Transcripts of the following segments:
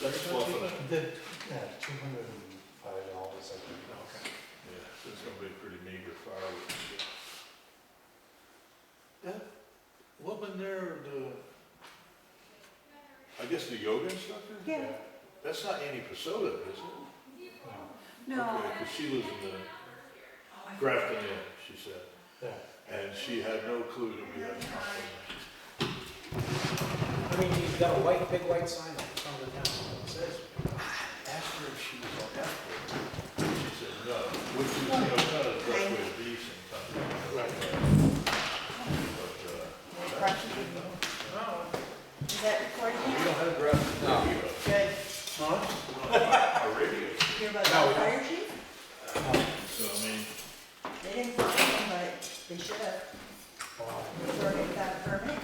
That's fluffing it. Yeah, $205, I think. Okay. Yeah, so it's gonna be a pretty meager fireworks. That woman there, I guess the yoga instructor? Yeah. That's not Annie Pasota, is it? No. Okay, because she lives in the Grafton Inn, she said. Yeah. And she had no clue that we had a conflict. I mean, you've got a big white sign on the front of the town that says, Asked her if she was on F board. She said no, which is, kind of the best way to be sometimes. Right. But, Is that recording we yet? don't have Grafton radio. Good. Huh? We don't have our radio. You hear about No, the we fire chief? So, I mean, They didn't find him, but they should have. Sorry without a permit.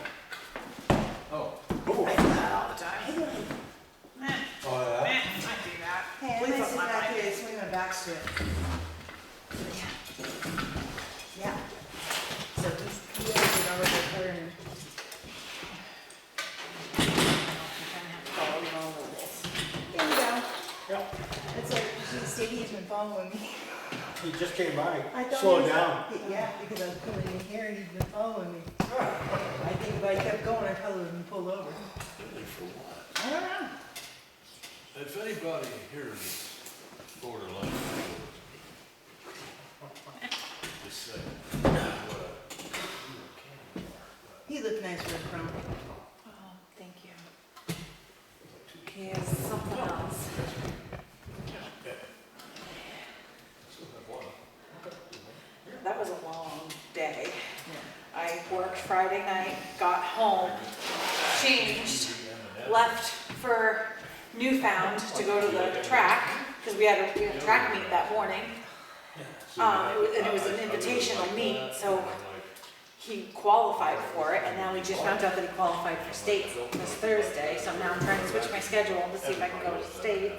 oh, I do that all the time. Hey, Oh, yeah? I might sit back here and swing my back to it. Yeah. So he's over the corner. There you go. yeah, It's like, Stevie's been following me. he just came by, I thought slow he was- down. Yeah, because I was coming in here and he's been following me. I think if I kept going, I probably would have been pulled over. really for what? I don't know. If anybody here is borderline, just say, what He looked nice for a crumb. Oh, thank you. Here's something else. That was a long day. I worked Friday night, got home, changed, left for Newfound to go to the track, because we had a track meet that morning. And it was an invitational meet, so he qualified for it, and now we just found out that he qualified for states this Thursday, so now I'm trying to switch my schedule to see if I can go to states.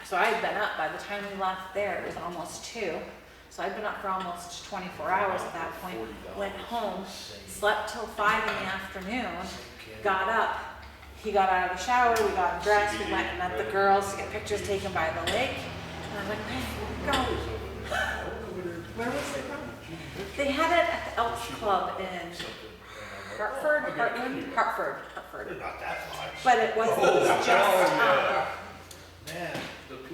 So I had been up, by the time we left there, it was almost 2. So I'd been up for almost 24 hours at that point, went home, slept till 5 in the afternoon, got up, he got out of the shower, we got dressed, we went and met the girls to get pictures taken by the lake, and I was like, hey, go. Where was it from? They had it at the Elks Club in Hartford. Not that much. But it wasn't just, Man.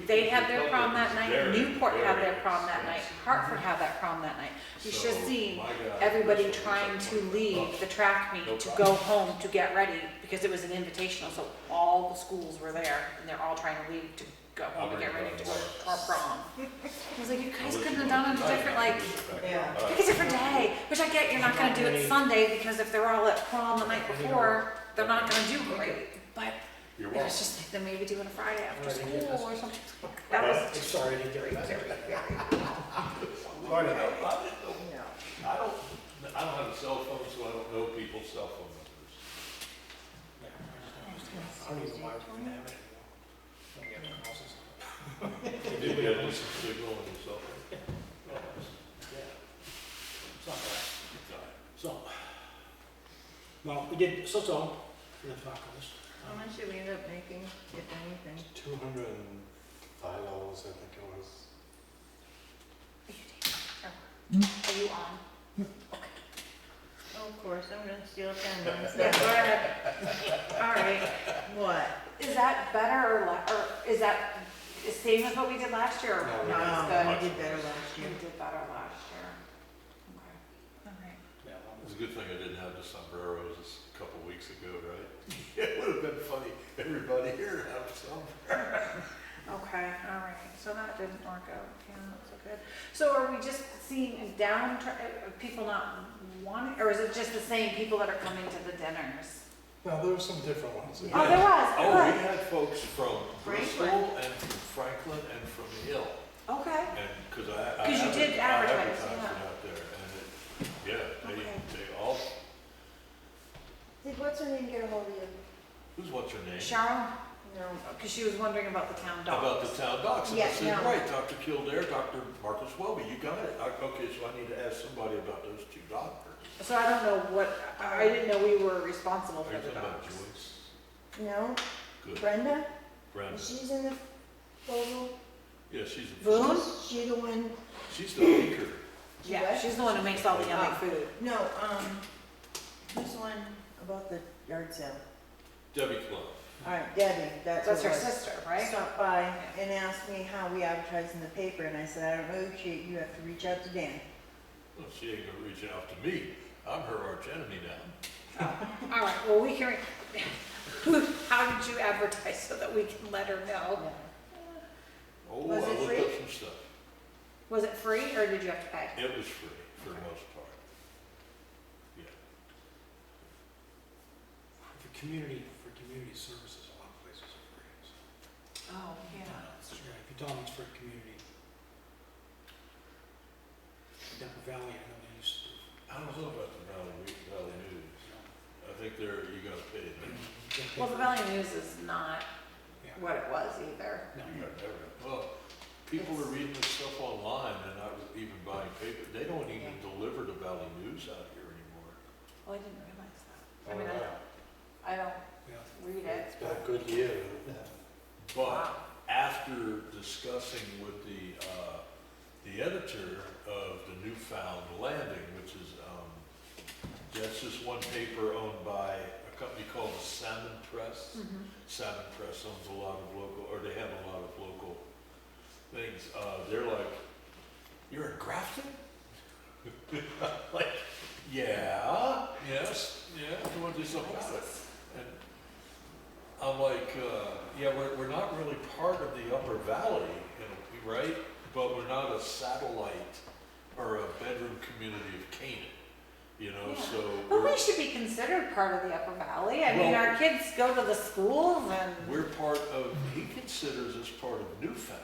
they had their prom that night, Newport had their prom that night, Hartford had that prom that night. You should have seen everybody trying to leave the track meet to go home to get ready, because it was an invitational, so all the schools were there, and they're all trying to leave to go home and get ready to go to our prom. I was like, you guys couldn't have done it a different, like, Yeah. pick a different day, which I get, you're not gonna do it Sunday, because if they're all at prom the night before, they're not gonna do great, but You're it welcome. was just like, then maybe do it a Friday after Right, school yeah, or something. That was Sorry to get that. I don't have a cell phone, so I don't know people's cell phone numbers. I don't even know why we have it anymore. Don't get our houses. Did you have a signal on your cell phone? Yeah. It's not bad. So, well, we did so for the talk list. How much did we end up making, if anything? $205, I think it was. Are you on? Oh, of course, I'm gonna steal a pen. Yeah, go ahead. All right. What? Is that better or is that the same as what we did last year? Or No, not No, as I good? did better last year. We did better last year. Okay. All right. Yeah, It's a good thing I didn't have the sombreros a couple weeks ago, right? It would have been funny, everybody here to have some. Okay, all right, so that didn't work out, yeah, that's so good. So are we just seeing people not wanting, or is it just the same people that are coming to the dinners? No, there were some different ones. Oh, there was, Oh, we good, had folks from Bristol Franklin. and from Franklin and from Hill. okay, And, cause I 'Cause you did advertise, advertised yeah. it out there, and Okay. they all, Did what's her name get a hold of you? what's her name? Cheryl, No. because she was wondering about the town dogs. About the town docs. And I Yeah, said, no. right, Dr. Kildare, Dr. Marcus Welby, you got it. Okay, so I need to ask somebody about those 2 doctors. So I don't know what, I didn't know we were responsible Are for you the talking about dogs. Joyce? No, Good. Brenda, Brenda. she's in the photo. Yeah, she's a, Boone? She the one, she's the baker. Yeah, What? she's the one who makes all the yummy Ah. food. no, who's the one about the yard sale? Debbie Club. All right, Debbie, that's That's what her it was. sister, right? Stopped by and asked me how we advertise in the paper, and I said, I don't know, you have to reach out to Dan. Well, she ain't gonna reach out to me. I'm her arch enemy now. All right, well, we can, how did you advertise so that we can let her know? Oh, Was I it looked free? up some stuff. Was it free or did you have to pay? It was free for the most part. Yeah. For community services, a lot of places are free, so. Oh, yeah. Yeah, if you tell them it's for community. Denver Valley, I know they used to. I don't know about the Valley News. I think you gotta pay them. Well, the Valley News is not Yeah. what it was either. No, Well, people are reading this stuff online and not even buying paper. They don't even deliver the Valley News out here anymore. Well, I didn't realize that. I Oh, mean, yeah. I don't yeah. read it. It's been a good year. But after discussing with the editor of the Newfound Landing, which is, that's just one paper owned by a company called the Salmon Press. Mhm. Salmon Press owns a lot of local, or they have a lot of local things. They're like, you're in Grafton? Like, yeah, yes, yeah, you want to do something about it? And I'm like, yeah, we're not really part of the Upper Valley, right? But we're not a satellite or a bedroom community of Canaan, Yeah. so. But we're- we should be considered part of the Upper Valley. I mean, Well- our kids go to the schools and. We're part of, he considers us part of Newfound.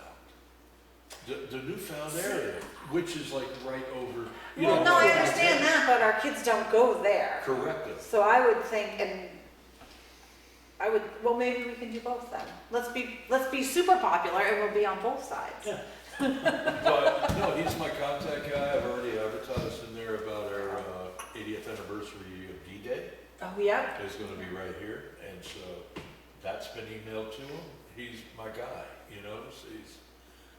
The Newfound area, which is like right over, you know. Well, no, I right understand there. that, but our kids don't go there. Correct. So I would think, well, maybe we can do both then. Let's be super popular and we'll be on both sides. Yeah. But, no, he's my contact guy. I've already advertised in there about our 80th anniversary of D-Day. Oh, yeah? It's gonna be right here, and so that's been emailed to him. He's my guy, so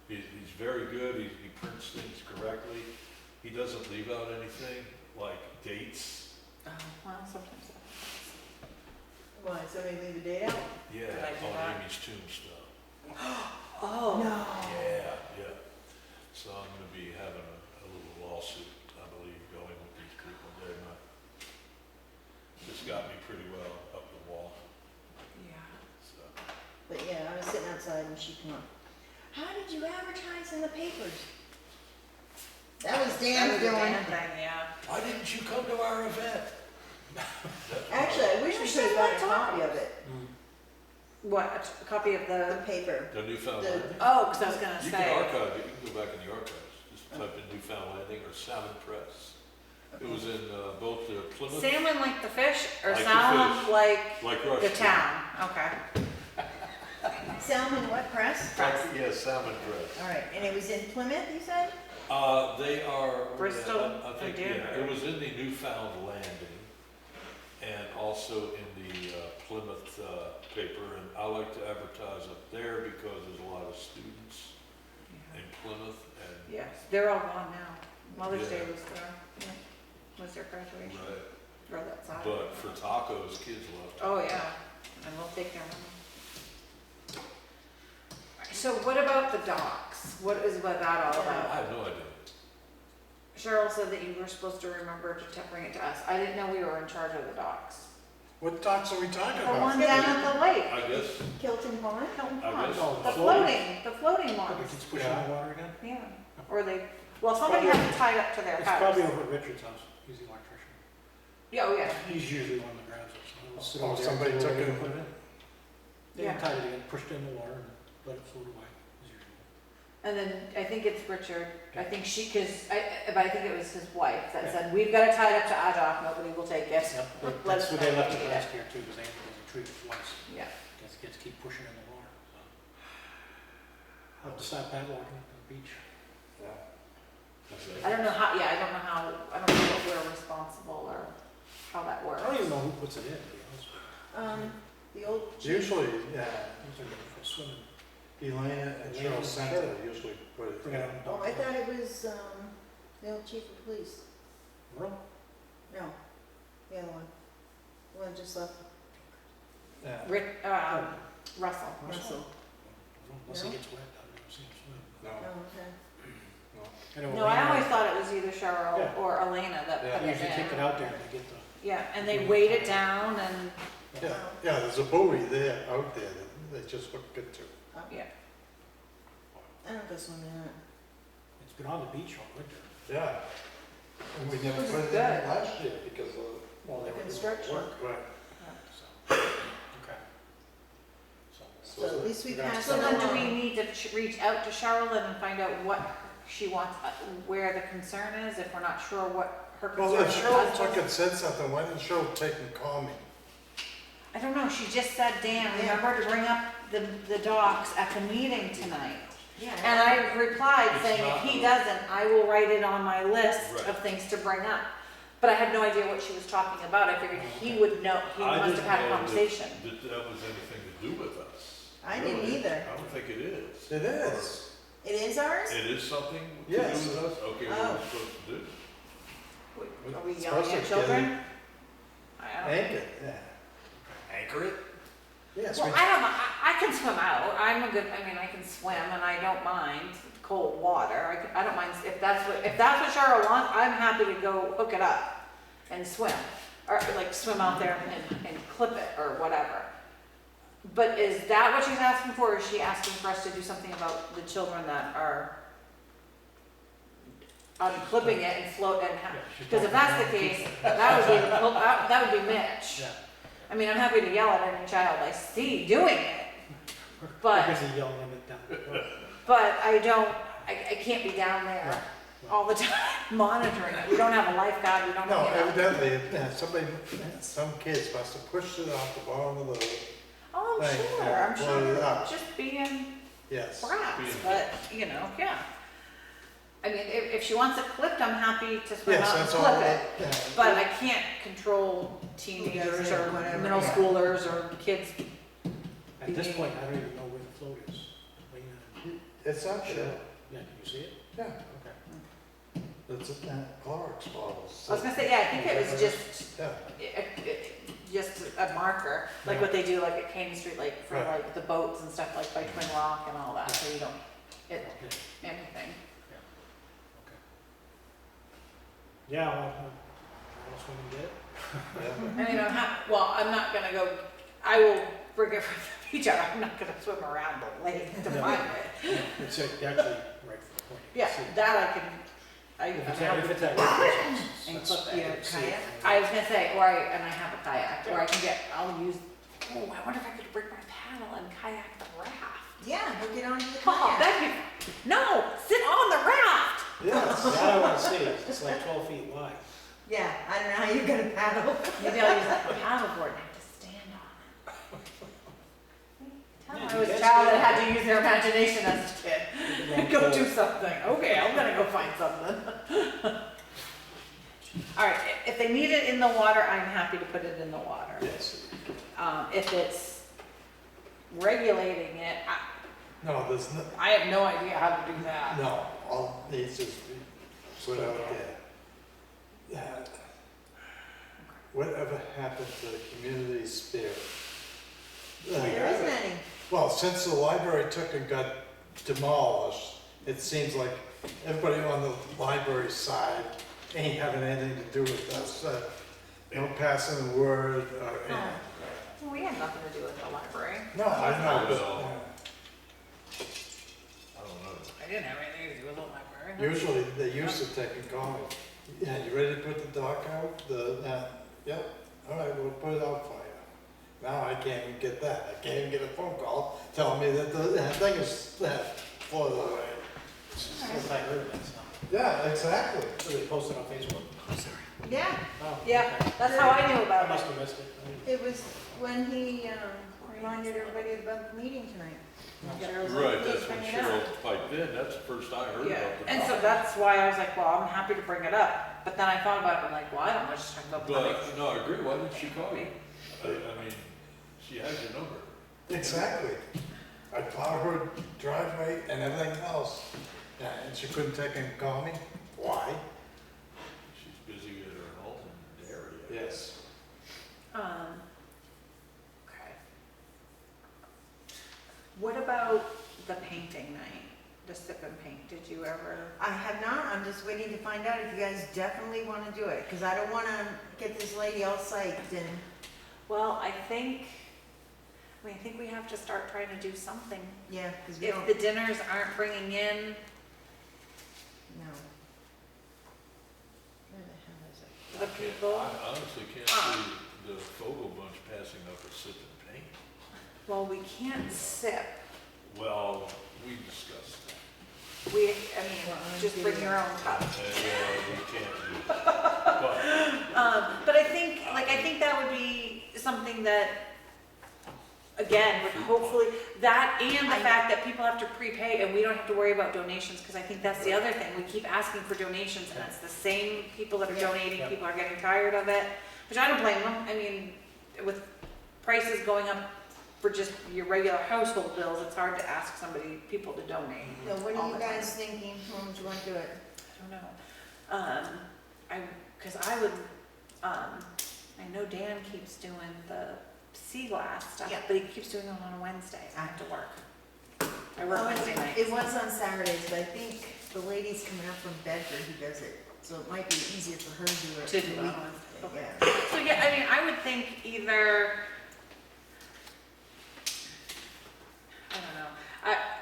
he's very good. He prints things correctly. He doesn't leave out anything, like dates. Oh, well, sometimes that Why, somebody leave the date out? Yeah, Did I do on that? Amy's tombstone. Oh. No. Yeah, yeah. So I'm gonna be having a little lawsuit, I believe, going with these people. They're not, just got me pretty well up the wall, Yeah. so. But yeah, I was sitting outside and she come up. How did you advertise in the papers? That was That Dan's was a doing. Dan thing, yeah. Why didn't you come to our event? Actually, I wish we She could have said gotten a what copy time? of it, What, a copy of the the, paper. The Newfound The- Landing? oh, because I was gonna You say. can archive it, you can go back in the archives, just type in Newfound Landing or Salmon Press. It was in both the Plymouth, Salmon like the fish or Like the salmon fish. like like Rush. the town? Okay. Salmon what press? Yeah, Salmon Press. All right, and it was in Plymouth, you said? They are. Bristol I think, or yeah, Danbury? it was in the Newfound Landing and also in the Plymouth paper. And I like to advertise up there because there's a lot of students in Plymouth and. Yes, they're all gone now. Mother's Day Yeah. was there, yeah, was their graduation, Right, or that side. but for tacos, kids love tacos. Oh, yeah, and we'll take care of them. So what about the docks? What is that all I about? have no idea. Cheryl said that you were supposed to remember to bring it to us. I didn't know we were in charge of the docks. What docks are we talking The about? one down at the lake. I guess, Kilton Pond? Hilton I Pond. guess. Oh, The floating The ones. kids pushing in the water again? Yeah, or well, somebody Probably- had it tied up to their It's house. probably over at Richard's house, he's the electrician. Yeah, oh, yeah. He's usually the one that grabs it, so he'll sit Oh, over there somebody until took they it. put it in. They Yeah. tied it in, pushed it in the water and let it float away, as usual. And then I think it's Richard, I think but I think it was his wife that Yeah. said, we've got it tied up to our dock, nobody will take it. Yep, Let that's us what know they if left you it need last year too, because they didn't treat it twice. Yeah. Because kids keep pushing in the water, so. I'll have to start padlocking at the beach. I don't know how what we're responsible or how that works. I don't even know who puts it in, to be honest with you. The old chief. Usually, yeah, These are good for swimming. Elaine and Elaine Cheryl and Center Cheryl. usually put it. Bring it out. Oh, I thought it was, the old chief of police. Really? No, the other one. The one just left. Yeah. Russell. Russell. Unless No? it gets wet, I've never seen it swim. No, Oh, okay. no. I know No, I Elena- always thought it was either Cheryl Yeah. or Elena that Yeah. put They it usually take it in. out there and they get the. Yeah, and they weighed it down and, Yeah, yeah, there's a buoy there, out there that they just hook it to. yeah. I don't go swimming in it. It's been on the beach all winter. Yeah. And we never This put is it good. in last year because of, Well, they were doing Construction. work, right. so. Okay. So. So at least we Yeah. passed So it then do along. we need to reach out to Charlotte and find out what she wants, where the concern is, if we're not sure what her Well, concern if is? Cheryl took and said something, why didn't Cheryl take and call me? I don't know, she just said, Dan, Yeah. remember to bring up the docs at the meeting tonight. Yeah. And I replied It's saying, if not- he doesn't, I will write it on my list Right. of things to bring up. But I had no idea what she was talking about, I figured he would know, he I must have didn't had a know that- conversation. That was anything to do with us. I didn't Really. either. I don't think it is. It is. It is ours? It is something to do Yes. with us? Okay, what are we supposed to do? Are we It's yelling supposed at to children? I don't know. Anchor, yeah. Anchor it? Yes, Well, we, I don't know, I can swim out, I'm a good, I mean, I can swim and I don't mind cold water, I don't mind, if that's what Cheryl wants, I'm happy to go hook it up and swim. Or like swim out there and clip it or whatever. But is that what she's asking for, or is she asking for us to do something about the children that are unclipping it and float and Yeah, she's because if talking that's the about case, people. that would be Mitch. Yeah. I mean, I'm happy to yell at any child I see doing it, but, Because he's yelling it down the road. but I can't be down there all the time monitoring it. We don't have a lifeguard, we don't no, have, evidently, some kids must have pushed it off the bottom of the, oh, I'm Thing, sure, yeah, I'm float it sure, up. just being yes. brats, Being- but, yeah. I mean, if she wants it clipped, I'm happy to swim Yes, out and that's all. clip it. Yeah. But I can't control teenagers it, or whatever, middle yeah. schoolers or kids. At this point, I don't even know where the float is. Lena, It's up Cheryl, there. yeah, can you see it? Yeah, Okay. it's a Clorox bottles. I was gonna say, yeah, I think it was just Yeah, just a marker, like what they do like at Caney Street, like for Right. like the boats and stuff, like by Twin Rock and all that, so you don't hit Yeah. anything. Yeah, well, what else we can get? yeah. I mean, I'm not gonna go, I will bring it from the beach, I'm not gonna swim around the lake to No. find it. It's actually right for the point. You Yeah, can see it. that I can, If it's I at, if it's at Rachel's, And that's- clip I the can see it. kayak? I was gonna say, and I have a kayak, or I can I'll use, I wonder if I could bring my paddle and kayak the raft. Yeah, we'll get onto the Oh, kayak. that'd be, no, sit on the raft. Yes. That I wanna see, it's like 12 feet wide. Yeah, I don't know how you're gonna paddle. Maybe I'll use a paddleboard and have to stand on it. Tell them Yeah, I you was a can child stand that had to use their imagination as a kid. Yeah, Go cool. do something. Okay, I'm gonna go find something. All right, if they need it in the water, I'm happy to put it in the water. Yes. If it's regulating it, No, there's no, I have no idea how to do that. no, all needs is put out there. That, whatever happened to the community spirit? There isn't any. Well, since the library took and got demolished, it seems like everybody on the library side ain't having anything to do with us. No passing the word or anything. Well, we had nothing to do with the library. No, I know, but I don't know. I didn't have anything to do with the library. usually they used to take and call me. Yeah, you ready to put the dock out? Yep, all right, we'll put it out for you. Now I can't even get that. I can't even get a phone call telling me that the thing is floated away. Since I heard of that stuff. Yeah, exactly. So they posted on Facebook. Yeah, Oh, Yeah, okay. that's how I knew I about must it. have missed it. it was when he reminded everybody about the meeting tonight. Cheryl was like, Right, "Please that's when bring it up." Cheryl piped in, that's the first I heard Yeah, about the and so dock. that's why I was like, well, I'm happy to bring it up. But then I thought about it, I'm like, well, I don't know, just talk about the But, no, I agree, why didn't she call you? I mean, She has your number. Exactly. I plowed her driveway and everything else. Yeah, and she couldn't take and call me? Why? She's busy at her home in Dairy. Yes. Okay. What about the painting night, the sip and paint? Did you ever? I have not, I'm just waiting to find out if you guys definitely wanna do it, cause I don't wanna get this lady all psyched and, Well, I think we have to start trying to do something. yeah, cause we If don't, the dinners aren't bringing in, no. Where the hell is it? the people, I honestly can't see the photo bunch passing up a sip and paint. well, we can't sip. Well, we discussed that. We, Well, I'm just bring kidding. your own cup. Yeah, we can't do that. But I think that would be something that, again, would hopefully, that and the fact that people have to prepay and we don't have to worry about donations, because I think that's the other thing. We keep asking for donations and it's the same people that are donating, Yeah. people are getting tired of it, which I don't blame them. I mean, with prices going up for just your regular household bills, it's hard to ask people to donate. So what all are you the time. guys thinking, when would you wanna do it? I don't know. I know Dan keeps doing the sea glass stuff, Yeah. but he keeps doing it on a Wednesday. I have to work. I work Oh, Wednesday nights. It was on Saturdays, but I think the lady's coming up from Bedford who does it, so it might be easier for her to do it. To do it the on week- Wednesday. Yeah. So yeah, I mean, I would think either, I don't know.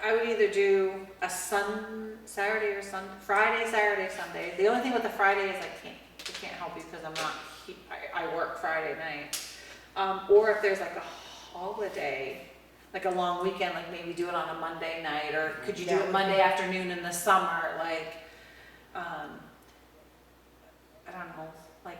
I would either do a Saturday or Friday, Saturday, Sunday. The only thing with the Friday is I can't help you because I work Friday night. Or if there's like a holiday, like a long weekend, like maybe do it on a Monday night, or could you do Yeah. it Monday afternoon in the summer, like, I don't know, like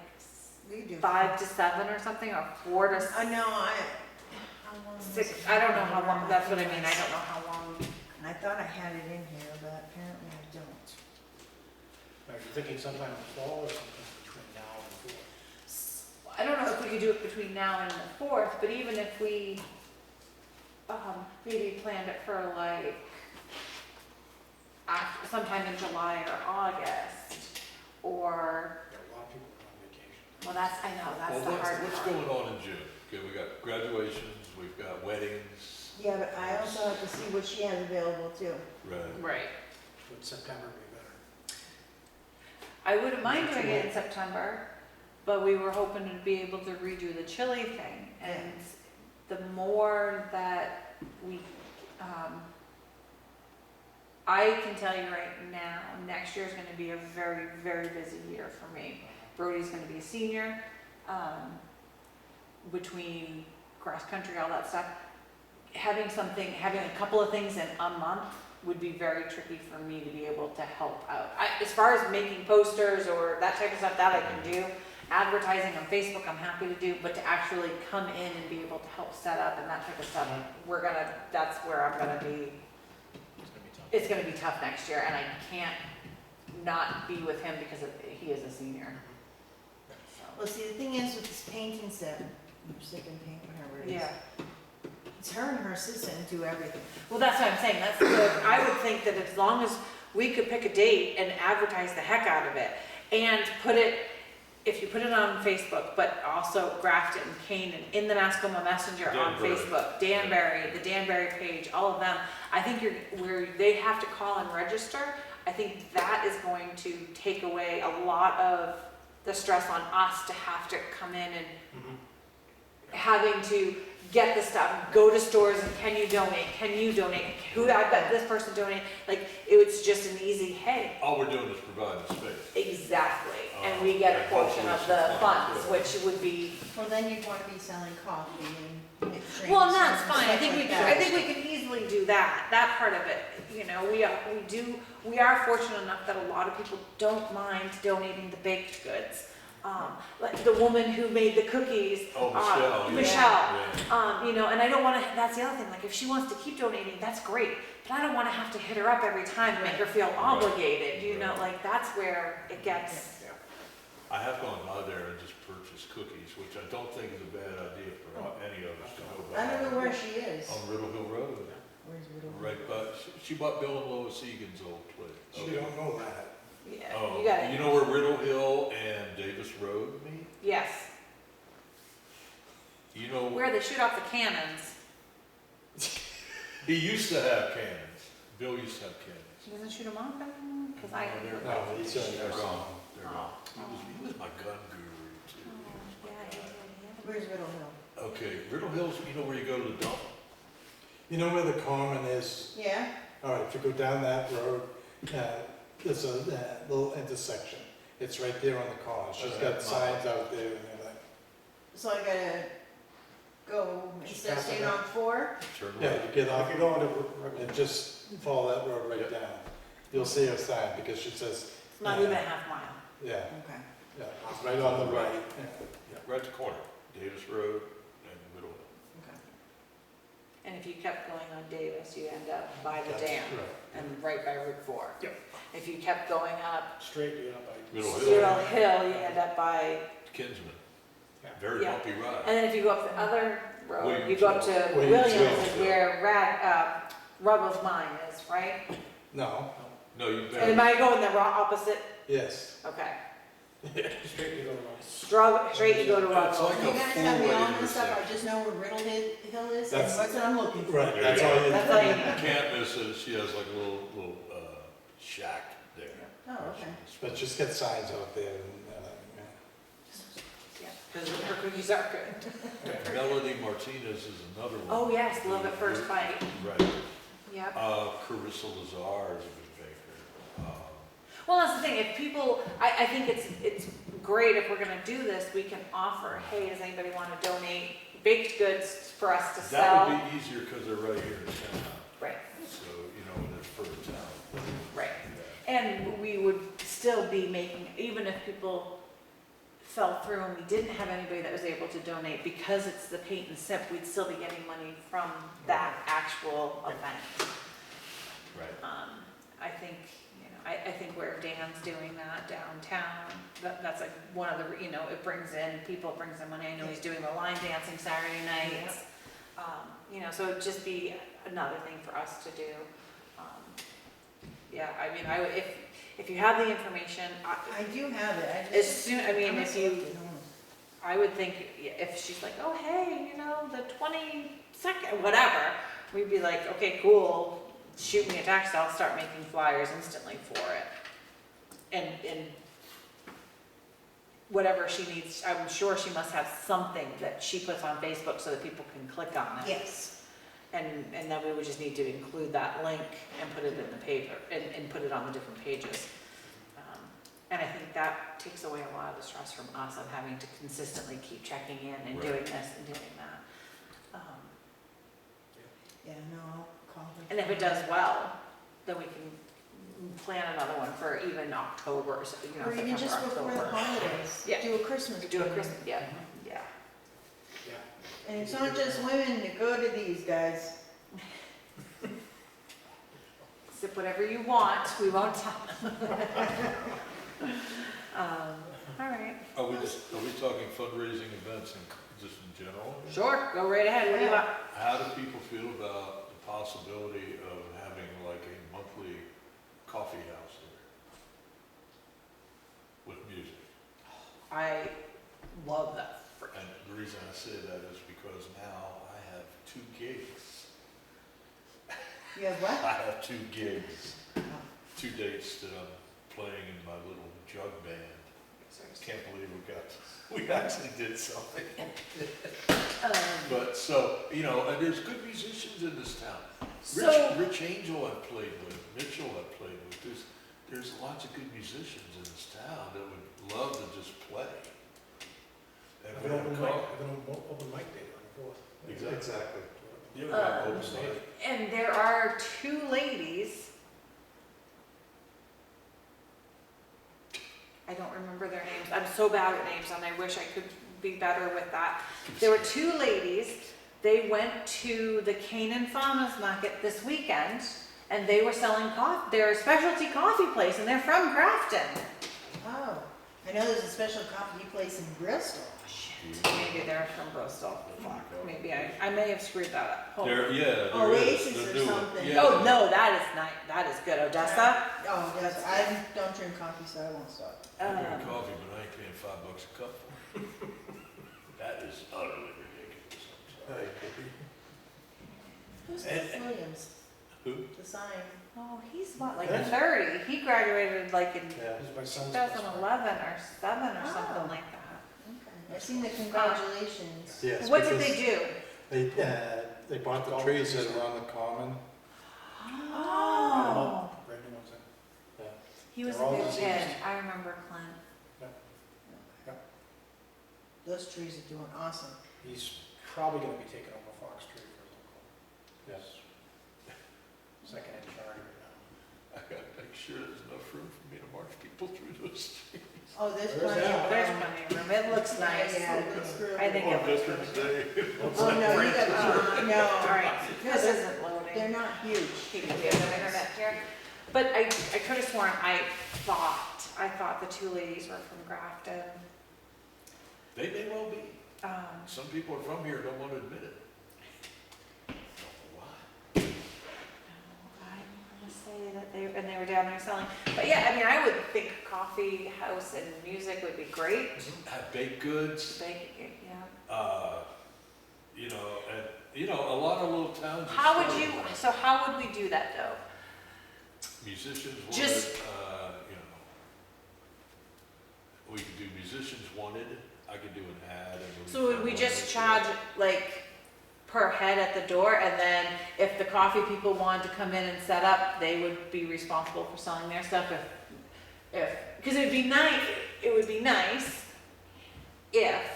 We do. 5 to 7 or something, or 4 to No, how long was 6, it? I don't know how long, that's what I mean, I don't know how long. And I thought I had it in here, but apparently I don't. Are you thinking sometime in the fall or something between now and the fall? I don't know if we could do it between now and the 4th, but even if we, maybe planned it for like, sometime in July or August, or, Yeah, a lot of people are on vacation. well, I know, that's Well, the hard what's part. going on in June? Okay, we got graduations, we've got weddings. Yeah, but I also have to see what she has available too. Right. Right. Would September be better? I wouldn't mind Is it doing too it in late? September, but we were hoping to be able to redo the chili thing. And the more that we, I can tell you right now, next year is gonna be a very, very busy year for me. Brody's gonna be a senior, between cross country, all that stuff. Having a couple of things in a month would be very tricky for me to be able to help out. As far as making posters or that type of stuff, that I can do. Advertising on Facebook, I'm happy to do, but to actually come in and be able to help set up and that type of stuff, that's where I'm gonna be, It's gonna be tough. it's gonna be tough next year, and I can't not be with him because he is a senior. So, Well, see, the thing is with this painting set, or stick and paint, whatever it is. yeah. It's her and her assistant who do everything. Well, that's what I'm saying, I would think that as long as we could pick a date and advertise the heck out of it, and if you put it on Facebook, but also Grafton, Canaan, in the Mascoma Messenger on Danbury. Facebook, Danbury, the Danbury page, all of them, I think where they have to call and register, I think that is going to take away a lot of the stress on us to have to come in and having to get the stuff, go to stores and can you donate, I've got this person donate, like, it's just an easy, hey, All we're doing is providing space. exactly, and we get a And portion of hopefully the some funds, funds, which would be, Well, then you'd want to be selling coffee and drinks well, and that's and fine, I stuff think like that. we can easily do that part of it, you know, we are fortunate enough that a lot of people don't mind donating the baked goods. Like the woman who made the cookies, Oh, Michelle. yeah. Michelle, Yeah. you know, and I don't wanna, that's the other thing, like, if she wants to keep donating, that's great, but I don't wanna have to hit her up every time and make her feel obligated, you know, like, that's where it gets, I have gone by there and just purchased cookies, which I don't think is a bad idea for any of us to go by. I don't know where she is. On Riddle Hill Road, Where's Riddle? right by, she bought Bill and Lois Egan's old place. She don't know that. Yeah, Oh, you got you it. know where Riddle Hill and Davis Road meet? Yes, You know, where they shoot off the cannons. he used to have cannons. Bill used to have cannons. She doesn't shoot them off anymore? Cause I. No, they're- No, he's in They're there. gone, they're Oh. gone. He was my gun guru too. Oh, yeah, yeah, yeah. Where's Riddle Hill? Okay, Riddle Hill's, you know where you go to the dump? You know where the common is? Yeah, All right, if you go down that road, there's a little intersection. It's right there on the corner. She's got signs out there and everything. so I gotta go, instead of staying on 4? Turn Yeah, right. you get off and just follow that road right down. You'll see her sign because she says, It's not even a half mile. yeah, Okay. yeah, it's right on the right. Right at the corner, Davis Road and Middle Hill. Okay. And if you kept going on Davis, you end up by the That's dam right. and right by Route 4. Yep. If you kept going up Straight, you know, by. Middle Hill. Cyril Hill, you end up by, Kinsman. Yeah. Very Yeah. bumpy ride. and then if you go up the other road, you Williams go up to Hill. Williams Williams, Hill. is where Rubble's mine is, right? No, No, you And better. am I going the wrong opposite? yes. Okay. Straight, you go to Rice. Straight you go to It's Rubble's. like You a guys have me four-way all this up, I intersection. just know where Riddle Hill is, and That's- what's what I'm looking for. Right, There that's you all go. you That's all you You need. can't miss it, she has like a little shack there. Oh, okay. But she's got signs out there and, Yeah, because her cookies are good. Melody Martinez is another one. Oh, yes, love at first bite. Right. Yep. Carissa Lazar is a good baker. Well, that's the thing, if people, I think it's great if we're gonna do this, we can offer, hey, does anybody wanna donate baked goods for us to That sell? would be easier because they're right here in town, Right, so, you know, and it's further town. right. Yeah. And we would still be making, even if people fell through and we didn't have anybody that was able to donate, because it's the paint and sip, we'd still be getting money from that actual event. Right. I think, you know, I think where Dan's doing that downtown, that's like one of the, you know, it brings in, people, brings in money. I know he's doing the line dancing Saturday nights. You know, so it'd just be another thing for us to do. Yeah, I mean, if you have the information, I do have it, I as just. soon, I mean, I if you, must look at home. I would think if she's like, oh, hey, you know, the 22nd, whatever, we'd be like, okay, cool, shoot me a text, I'll start making flyers instantly for it. And whatever she needs, I'm sure she must have something that she puts on Facebook so that people can click on it. Yes. And then we would just need to include that link and put it in the paper, and put it on the different pages. And I think that takes away a lot of the stress from us of having to consistently keep checking in and Right. doing this and doing that. Yeah, no, I'll call her. And if it does well, then we can plan another one for even October, or so, you know, Or even just September, before the October. holidays, Yeah. do a Christmas. Do a party. Christmas, yeah, yeah. Yeah. And it's not just women that go to these guys. Sip whatever you want, we won't tell. All right. Are we talking fundraising events and just in general? Sure, go right ahead, what do you want? How do people feel about the possibility of having like a monthly coffee house there with music? I love that. And the reason I say that is because now I have 2 gigs. You have what? I have 2 gigs, 2 dates that I'm playing in my little jug band. Can't believe we actually did something. But so, you know, and there's good musicians in this town. So- Rich Angel I've played with, Mitchell I've played with. There's lots of good musicians in this town that would love to just play. And Have we an have open a mic, call. have an open mic day on the 4th. Exactly. exactly. Yeah, we have open mic. And there are 2 ladies. I don't remember their names. I'm so bad at names and I wish I could be better with that. There were 2 ladies. They went to the Canaan Farmers Market this weekend and they were selling coffee. They're a specialty coffee place and they're from Grafton. Oh, I know there's a special coffee place in Bristol. Maybe they're from Bristol. Fuck, maybe I may have screwed that up. Hold on. There Oasis is. They're or doing- something. yeah. Oh, no, that is nice, that is good. Odessa? Oh, yes, I don't drink coffee, so I won't stop. I drink coffee, but I ain't paying $5 a cup for it. That is utterly ridiculous. I'm sorry. Who's And- Cliff Williams? Who? The sign. Oh, he's what, like Yeah. 30? He graduated like in Yeah. This is my son's best friend. 2011 or 7 or Oh. something like that. Okay. I've seen the congratulations. Yes, What did because they do? They bought the trees that are on the common. Oh. Brand new ones in. He was a They're all good diseased. kid. I remember Clint. Those trees are doing awesome. He's probably gonna be taking over Fox Tree for a local, Yes. second in charge right I gotta make sure there's enough room for me to march people through those streets. Oh, there's There's plenty that. of. There's plenty of room. It looks nice. Yeah, it looks good. I think On it looks Veterans really Day. Oh, no, you got, no. All right, this They're- isn't loading. They're not huge. We have no internet here. But I could have sworn I thought the two ladies were from Grafton. They may well be. Um, Some people are from here and don't want to admit it. Don't know why. I want to say that they were down there selling. But yeah, I mean, I would think coffee house and music would be great. Have baked goods, Bake, yeah. a lot of little towns. are How would starting you? that. So how would we do that though? Musicians wanted, Just- we could do musicians wanted, I could do an ad. and So would we just charge like per head at the door, and then if the coffee people wanted to come in and set up, they would be responsible for selling their stuff because it would be nice if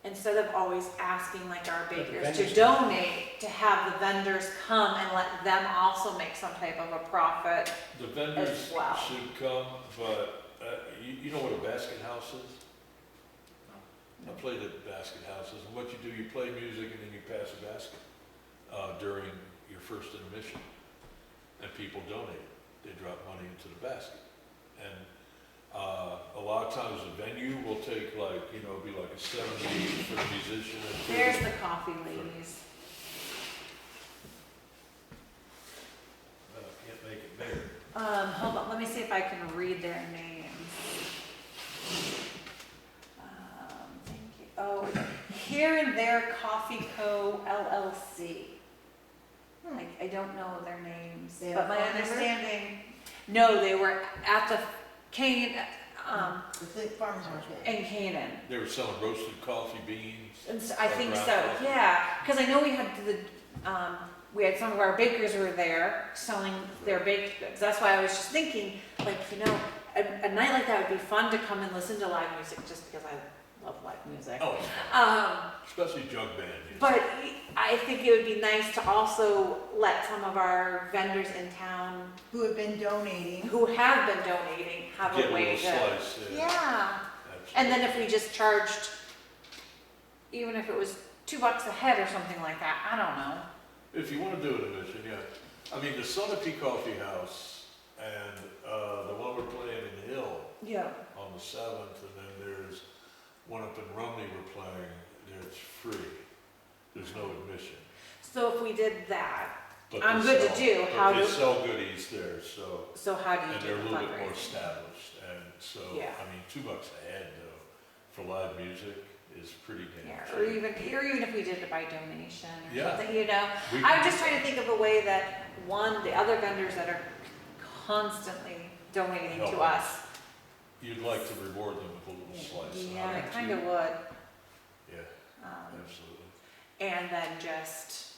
instead of always asking like our the bakers to vendors- donate, to have the vendors come and let them also make some type of a profit. The vendors as well. should come, but you know what a basket house is? I played at basket houses, and what you do, you play music and then you pass a basket during your first intermission, and people donate. They drop money into the basket, and a lot of times the venue will take be like a 70 for the musician. And There's the coffee ladies. Can't make it bigger. Hold on, let me see if I can read their names. Thank you. Oh, Here and There Coffee Co. LLC. I don't know their names, They have but my phone number? understanding, no, they were at the The farmer's market. in Canaan. They were selling roasted coffee beans. And so, I Or think so, ground coffee. yeah, because I know we had some of our bakers who were there selling their baked goods. That's why I was just thinking, like, a night like that would be fun to come and listen to live music, just because I love live music. Oh, especially jug band music. But I think it would be nice to also let some of our vendors in town Who have been donating. who have been donating have Get a a way little to. slice. Yeah. And then if we just charged, even if it was $2 a head or something like that, I don't know. If you want to do an admission, yeah. I mean, the Sunapee Coffee House and the one we're playing in Hill Yeah. on the 7th, and then there's one up in Rumney we're playing, it's free. There's no admission. So if we did that, But I'm they good to sell- do. but How they do- sell goodies there, so, how do you and do they're a the little bit more fundraising? established, and so, Yeah. I mean, $2 a head though, for live music is pretty damn Yeah, cheap. or even if we did it by donation or Yeah. something, We I'm can- just trying to think of a way that, the other vendors that are constantly donating to Help. us. You'd like to reward them with a little slice. and Yeah, I do kind of too. would. Yeah, Um, absolutely. And then just,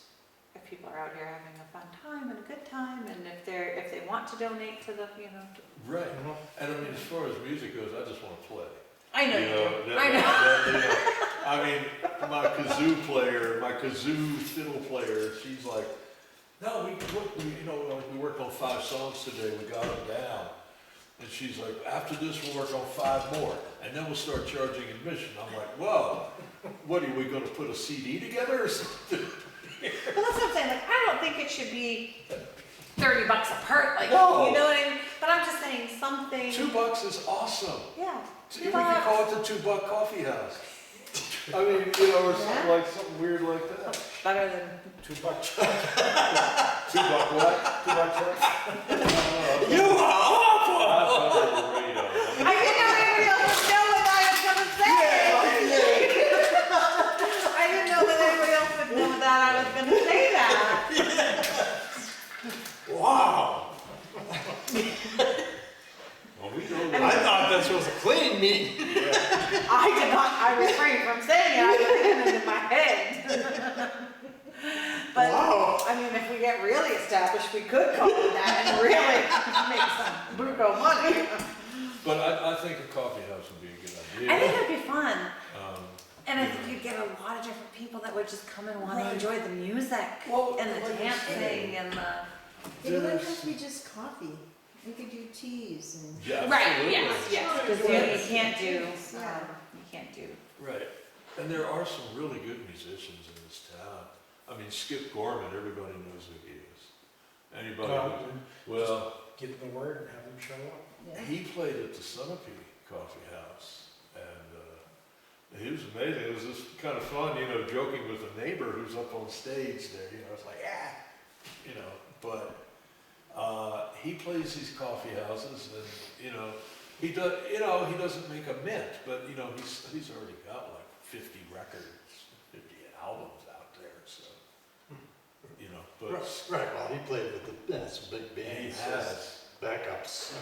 if people are out here having a fun time and a good time, and if they want to donate to the, Right, and I mean, as far as music goes, I just want to play. I know You you know, do. that- I know. that- I mean, my kazoo fiddle player, she's like, no, we worked on 5 songs today, we got them down. And she's like, after this, we'll work on 5 more, and then we'll start charging admission. I'm like, whoa, what are we gonna put a CD together or something? Well, that's what I'm saying, like, I don't think it should be $30 a part, like, No. you know what I mean? But I'm just saying something, $2 is awesome. yeah, We could call it the $2 Coffee House. I mean, you know, or something Yeah. like, something weird like that. better than, $2. $2 what? You are awful! I didn't know anybody else would know what I was gonna say. I didn't know that anybody else would know that I was gonna say that. Wow! Well, we know I that. thought this was a clean meeting. I did not, I refrained from saying it, I was thinking it in my head. But, Wow. I mean, if we get really established, we could call it that and really make some brutal money. But I think a coffee house would be a good idea. I think it'd be fun, and I you think know. you'd get a lot of different people that would just come and wanna Right. enjoy the music Well, and the like I dancing say, and the. It wouldn't There's- have to be just coffee. We could do teas and. Yeah, Right, absolutely. yes, because you can't do, Yeah. you can't do. Right, and there are some really good musicians in this town. I mean, Skip Gorman, everybody knows who he is. Anybody, well, Give them the word and have them show up. Yeah. he played at the Sunapee Coffee House, and he was amazing. It was just kind of fun, you know, joking with a neighbor who's up on stage there, you know, it's like, ah, you know, but he plays these coffee houses, and, you know, he doesn't make a mint, but, you know, he's already got like 50 records, 50 albums out there, so, you know, but Right, well, he played with some big he bands, has, backups.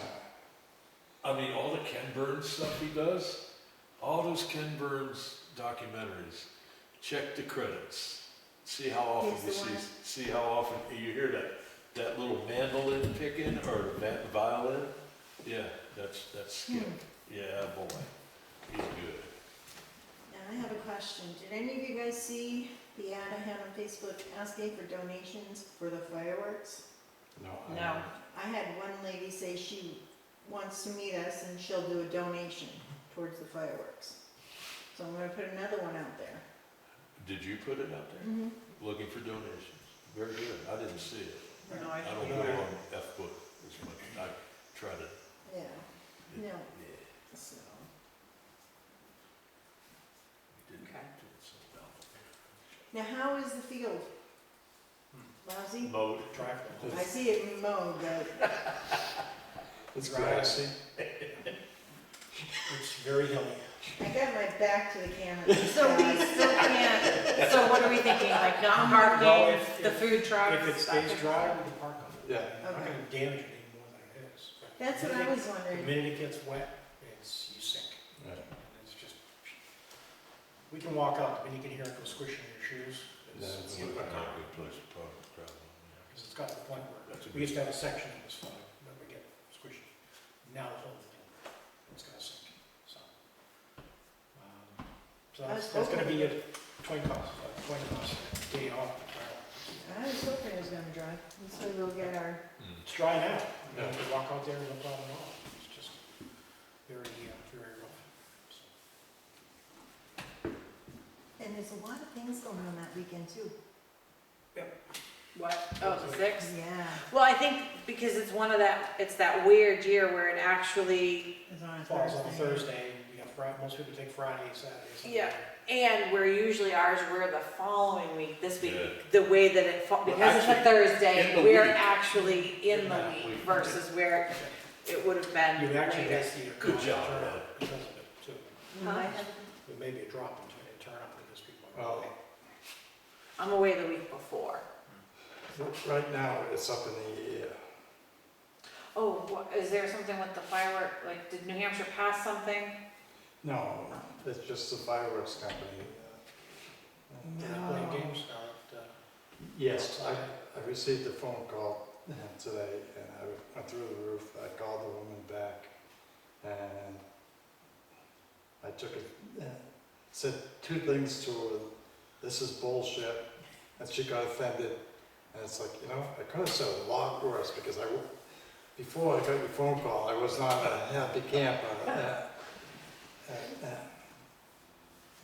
I mean, all the Ken Burns stuff he does, all those Ken Burns documentaries, check the credits, see how often He's you the one. see how often you hear that little mandolin picking or violin. Yeah, that's Skip. Yeah, boy, he's good. Now, I have a question. Did any of you guys see the ad I had on Facebook asking for donations for the fireworks? No. No. I had one lady say she wants to meet us and she'll do a donation towards the fireworks. So I'm gonna put another one out there. Did you put it out there? Mm-hmm. Looking for donations. Very good. I didn't see it. No, I don't go on F-book as much. I try to. Yeah, no, Yeah. so. Didn't Okay. do it so well. Now, how is the field? Lousy? Mode. Drive them. I see it mowed, but It's grassy. It's very hilly. I got my back to the camera. So we still can't, so what are we thinking, like not Well, parking, if- the food trucks? If it that stays type of dry, stuff? we can park on it. Yeah. You're not Okay. gonna damage it any more than it is. But That's what I was The wondering. minute it gets wet, you sink. Right. It's just, we can walk out, but you can hear it go squishing in your shoes. Yeah, It's it's It's a not good a good place to park, probably. Because it's got to the point where, That's a we good- used to have a section that was fine, but we get squishy. Now the whole thing, it's gonna sink, so. So I was that's gonna hoping- be a $20 day off. I was hoping it was gonna dry, and so we'll get our, It's dry now, you Yeah. can walk out there, no problem at all, it's just very, very rough. So. and there's a lot of things going on that weekend too. What, oh, the sixth? Yeah. Well, I think because it's one of it's that weird year where it actually, It's on a Falls on a Thursday. Thursday, you got Friday, most people take Friday, Saturday, Sunday. Yeah. and where usually ours were the following week, this week, Yeah. the way that it, because it's a actually, in Thursday, the we're week. actually in In the that week week. versus where it would have been You actually later. get the Good job, turnout Ed. because of it too. Huh? There may be a drop in turnout because people are Well, away. I'm away the week before. right now, it's up in the air. Oh, is there something with the firework, like, did New Hampshire pass something? No, it's just the fireworks company. They're playing games out at, Yes, I received a phone call today, and I went through the roof. I called the woman back, and I took it, said two things to her. This is bullshit, and she got offended. And it's like, you know, I could have said a lot worse, because before I got your phone call, I was not a happy camper.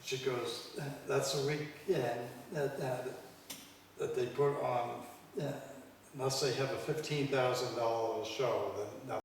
She goes, that's a weekend that they put on, unless they have a $15,000 show, then